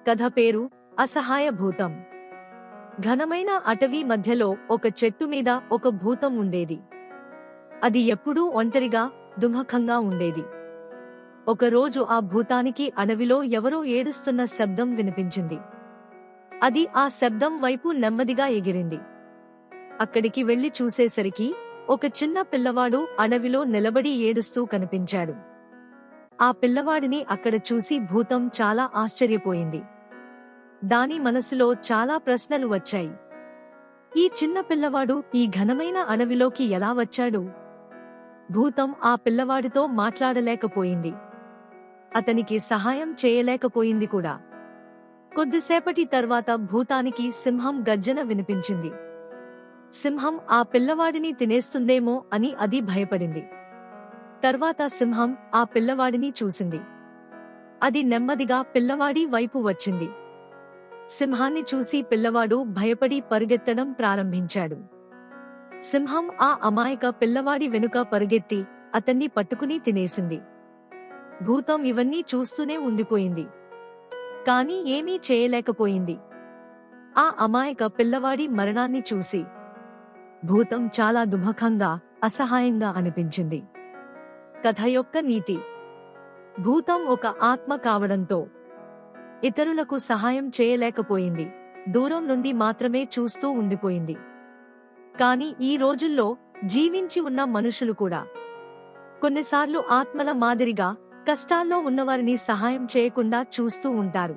కథ పేరు అసహాయ భూతం. ఘనమైన అటవీ మధ్యలో ఒక చెట్టు మీద ఒక భూతం ఉండేది. అది ఎప్పుడూ ఒంటరిగా దుఃఖంగా ఉండేది. ఒకరోజు ఆ భూతానికి అడవిలో ఎవరో ఏడుస్తున్న శబ్దం వినిపించింది. అది ఆ శబ్దం వైపు నెమ్మదిగా ఎగిరింది. అక్కడికి వెళ్లి చూసేసరికి ఒక చిన్న పిల్లవాడు అడవిలో నిలబడి ఏడుస్తూ కనిపించాడు. ఆ పిల్లవాడిని అక్కడ చూసి భూతం చాలా ఆశ్చర్యపోయింది. దాని మనసులో చాలా ప్రశ్నలు వచ్చాయి. ఈ చిన్న పిల్లవాడు ఈ ఘనమైన అడవిలోకి ఎలా వచ్చాడు? భూతం ఆ పిల్లవాడితో మాట్లాడలేకపోయింది. అతనికి సహాయం చేయలేకపోయింది కూడా. కొద్దిసేపటి తర్వాత భూతానికి సింహం గర్జన వినిపించింది. సింహం ఆ పిల్లవాడిని తినేస్తుందేమో అని అది భయపడింది. తర్వాత సింహం ఆ పిల్లవాడిని చూసింది. అది నెమ్మదిగా పిల్లవాడి వైపు వచ్చింది. సింహాన్ని చూసి పిల్లవాడు భయపడి పరుగెత్తడం ప్రారంభించాడు. సింహం ఆ అమాయక పిల్లవాడి వెనుక పరుగెత్తి అతన్ని పట్టుకుని తినేసింది. భూతం ఇవన్నీ చూస్తూనే ఉండిపోయింది. కాని ఏమీ చేయలేకపోయింది. ఆ అమాయక పిల్లవాడి మరణాన్ని చూసి భూతం చాలా దుఃఖంగా, అసహాయంగా అనిపించింది. కథ యొక్క నీతి: భూతం ఒక ఆత్మ కావడంతో ఇతరులకు సహాయం చేయలేకపోయింది. దూరం నుండి మాత్రమే చూస్తూ ఉండిపోయింది. కాని ఈ రోజుల్లో జీవించి ఉన్న మనుషులు కూడా కొన్నిసార్లు ఆత్మల మాదిరిగా కష్టాల్లో ఉన్నవారిని సహాయం చేయకుండా చూస్తూ ఉంటారు.